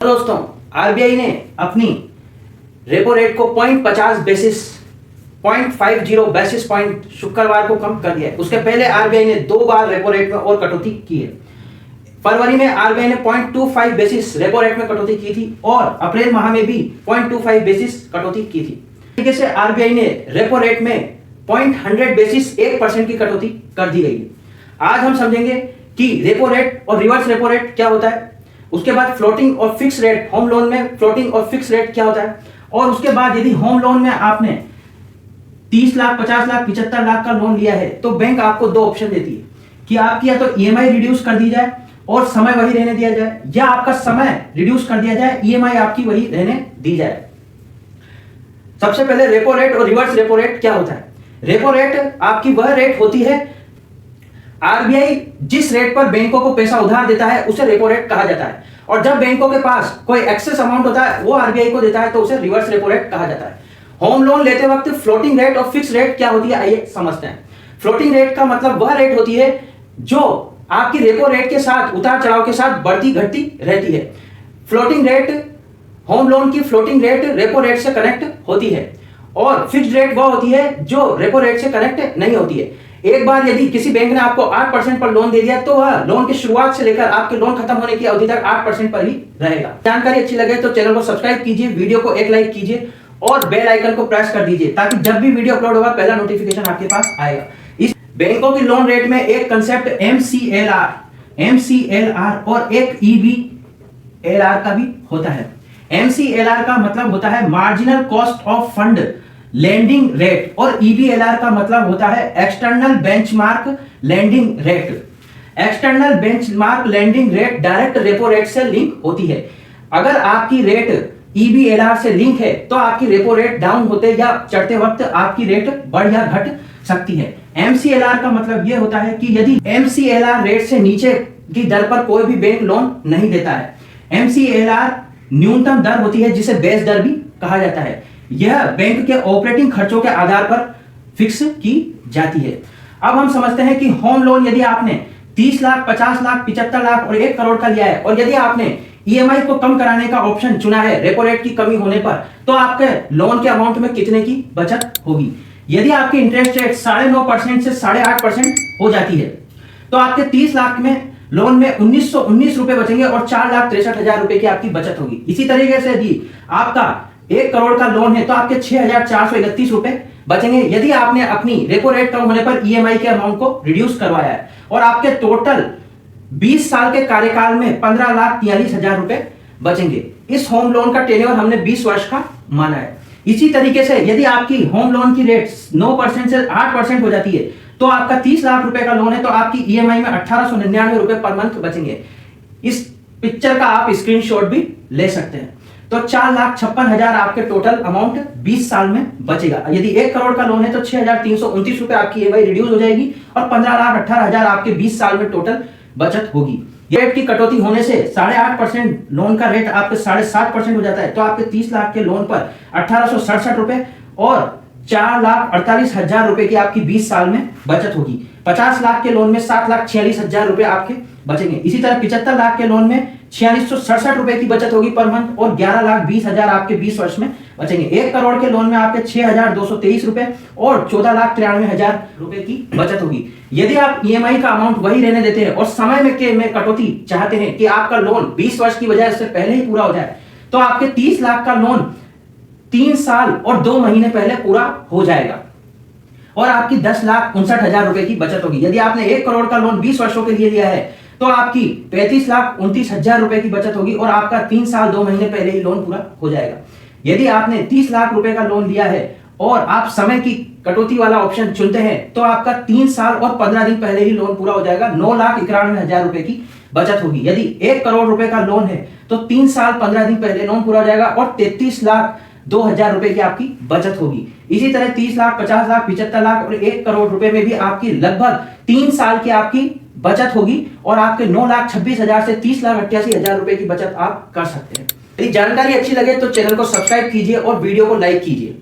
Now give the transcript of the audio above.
दोस्तों, आरबीआई ने अपनी रेपो रेट को 0.50 बेसिस पॉइंट शुक्रवार को कम कर दिया है। उसके पहले आरबीआई ने 2 बार रेपो रेट में और कटौती की है। फरवरी में आरबीआई ने 0.25 बेसिस रेपो रेट में कटौती की थी और अप्रैल माह में भी 0.25 बेसिस कटौती की थी। तरीके से आरबीआई ने रेपो रेट में 0.100 बेसिस 1% की कटौती कर दी गई है। आज हम समझेंगे कि रेपो रेट और रिवर्स रेपो रेट क्या होता है, उसके बाद फ्लोटिंग और फिक्स रेट, होम लोन में फ्लोटिंग और फिक्स रेट क्या होता है, और उसके बाद यदि होम लोन में आपने 30 लाख, 50 लाख, 75 लाख का लोन लिया है तो बैंक आपको 2 ऑप्शन देती है कि आपकी या तो ईएमआई रिड्यूस कर दी जाए और समय वही रहने दिया जाए, या आपका समय रिड्यूस कर दिया जाए, ईएमआई आपकी वही रहने दी जाए। सबसे पहले रेपो रेट और रिवर्स रेपो रेट क्या होता है। रेपो रेट आपकी वह रेट होती है, आरबीआई जिस रेट पर बैंकों को पैसा उधार देता है उसे रेपो रेट कहा जाता है, और जब बैंकों के पास कोई एक्सेस अमाउंट होता है वो आरबीआई को देता है तो उसे रिवर्स रेपो रेट कहा जाता है। होम लोन लेते वक्त फ्लोटिंग रेट और फिक्स रेट क्या होती है, आइए समझते हैं। फ्लोटिंग रेट का मतलब वह रेट होती है जो आपकी रेपो रेट के साथ उतार चढ़ाव के साथ बढ़ती घटती रहती है। फ्लोटिंग रेट, होम लोन की फ्लोटिंग रेट रेपो रेट से कनेक्ट होती है, और फिक्स्ड रेट वह होती है जो रेपो रेट से कनेक्ट नहीं होती है। एक बार यदि किसी बैंक ने आपको 8% पर लोन दे दिया तो वह लोन की शुरुआत से लेकर आपके लोन खत्म होने की अवधि तक 8% पर ही रहेगा। जानकारी अच्छी लगे तो चैनल को सब्सक्राइब कीजिए, वीडियो को एक लाइक कीजिए और बेल आइकन को प्रेस कर दीजिए ताकि जब भी वीडियो अपलोड होगा पहला नोटिफिकेशन आपके पास आएगा। इस बैंकों की लोन रेट में एक कंसेप्ट एमसीएलआर और एक ईबीएलआर का भी होता है। एमसीएलआर का मतलब होता है marginal cost of fund lending rate, और ईबीएलआर का मतलब होता है external benchmark lending rate. External benchmark lending rate direct repo rate से लिंक होती है। अगर आपकी रेट ईबीएलआर से लिंक है तो आपकी रेपो रेट डाउन होते या चढ़ते वक्त आपकी रेट बढ़ या घट सकती है। एमसीएलआर का मतलब यह होता है कि यदि एमसीएलआर रेट से नीचे की दर पर कोई भी बैंक लोन नहीं देता है। एमसीएलआर न्यूनतम दर होती है जिसे बेस दर भी कहा जाता है। यह बैंक के ऑपरेटिंग खर्चों के आधार पर फिक्स की जाती है। अब हम समझते हैं कि होम लोन यदि आपने 30 लाख, 50 लाख, 75 लाख और 1 करोड़ का लिया है, और यदि आपने ईएमआई को कम कराने का ऑप्शन चुना है रेपो रेट की कमी होने पर, तो आपके लोन के अमाउंट में कितने की बचत होगी। यदि आपकी इंटरेस्ट रेट 9.5% से 8.5% हो जाती है तो आपके 30 लाख में लोन में 1919 रुपए बचेंगे और 4,63,000 रुपए की आपकी बचत होगी। इसी तरीके से यदि आपका 1 करोड़ का लोन है तो आपके 6,431 रुपए बचेंगे यदि आपने अपनी रेपो रेट कम होने पर ईएमआई के अमाउंट को रिड्यूस करवाया है, और आपके टोटल 20 साल के कार्यकाल में 15,43,000 रुपए बचेंगे। इस होम लोन का टेन्योर हमने 20 वर्ष का माना है। इसी तरीके से यदि आपकी होम लोन की रेट 9% से 8% हो जाती है तो आपका 30 लाख रुपए का लोन है तो आपकी ईएमआई में 1,899 रुपए पर मंथ बचेंगे। इस पिक्चर का आप स्क्रीनशॉट भी ले सकते हैं। तो 4,56,000 आपके टोटल अमाउंट 20 साल में बचेगा। यदि 1 करोड़ का लोन है तो 6,329 रुपए आपकी ईएमआई रिड्यूस हो जाएगी और 15,18,000 आपके 20 साल में टोटल बचत होगी। रेट की कटौती होने से 8.5% लोन का रेट आपके 7.5% हो जाता है तो आपके 30 लाख के लोन पर 1,867 रुपए और 4,48,000 रुपए की आपकी 20 साल में बचत होगी। 50 लाख के लोन में 7,46,000 रुपए आपके बचेंगे। इसी तरह 75 लाख के लोन में 4,667 रुपए की बचत होगी पर मंथ, और 11,20,000 आपके 20 वर्ष में बचेंगे। 1 करोड़ के लोन में आपके 6,223 रुपए और 14,93,000 रुपए की बचत होगी। यदि आप ईएमआई का अमाउंट वही रहने देते हैं और समय में कटौती चाहते हैं कि आपका लोन 20 वर्ष की बजाय उससे पहले ही पूरा हो जाए, तो आपके 30 लाख का लोन 3 साल और 2 महीने पहले पूरा हो जाएगा और आपकी 10,59,000 रुपए की बचत होगी। यदि आपने 1 करोड़ का लोन 20 वर्षों के लिए लिया है तो आपकी 35,29,000 रुपए की बचत होगी और आपका 3 साल 2 महीने पहले ही लोन पूरा हो जाएगा। यदि आपने 30 लाख रुपए का लोन लिया है और आप समय की कटौती वाला ऑप्शन चुनते हैं तो आपका 3 साल और 15 दिन पहले ही लोन पूरा हो जाएगा। 9,91,000 रुपए की बचत होगी। यदि 1 करोड़ रुपए का लोन है तो 3 साल 15 दिन पहले लोन पूरा हो जाएगा और 33,02,000 रुपए की आपकी बचत होगी। इसी तरह 30 लाख, 50 लाख, 75 लाख और 1 करोड़ रुपए में भी आपकी लगभग 3 साल की आपकी बचत होगी और आपके 9,26,000 से 30,88,000 रुपए की बचत आप कर सकते हैं। यदि जानकारी अच्छी लगे तो चैनल को सब्सक्राइब कीजिए और वीडियो को लाइक कीजिए।